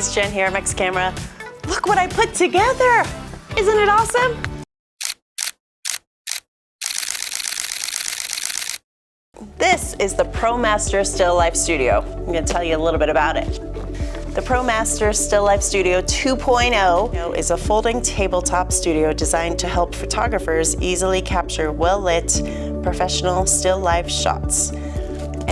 is Jen here at Mike's Camera. Look what I put together! Isn't it awesome? This is the ProMaster Still Life Studio. I'm going to tell you a little bit about it. The ProMaster Still Life Studio 2.0 is a folding tabletop studio designed to help photographers easily capture well-lit, professional still life shots.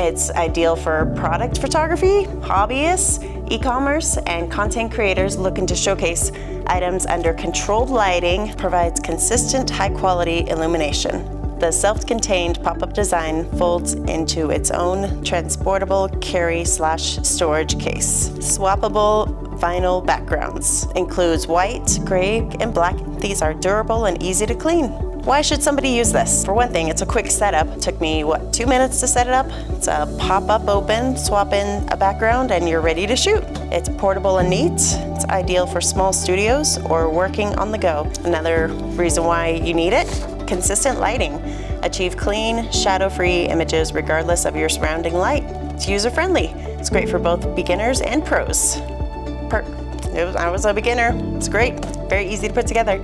It's ideal for product photography, hobbyists, e-commerce, and content creators looking to showcase items under controlled lighting, provides consistent high-quality illumination. The self-contained pop-up design folds into its own transportable carry/storage case. Swappable vinyl backgrounds. Includes white, gray, and black. These are durable and easy to clean. Why should somebody use this? For one thing, it's a quick setup. It took me, 2 minutes to set it up? It's a pop-up open, swap in a background, and you're ready to shoot. It's portable and neat. It's ideal for small studios or working on the go. Another reason why you need it, consistent lighting. Achieve clean, shadow-free images regardless of your surrounding light. It's user-friendly. It's great for both beginners and pros. I was a beginner. It's great. Very easy to put together.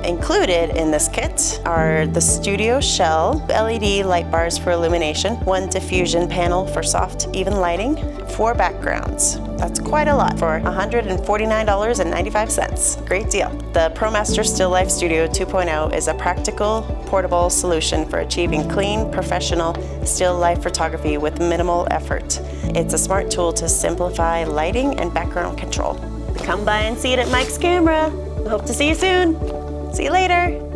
Included in this kit are the Studio Shell, LED light bars for illumination, 1 diffusion panel for soft, even lighting, 4 backgrounds. That's quite a lot for $149.95. Great deal. The ProMaster Still Life Studio 2.0 is a practical, portable solution for achieving clean, professional still life photography with minimal effort. It's a smart tool to simplify lighting and background control. Come by and see it at Mike's Camera. We hope to see you soon. See you later.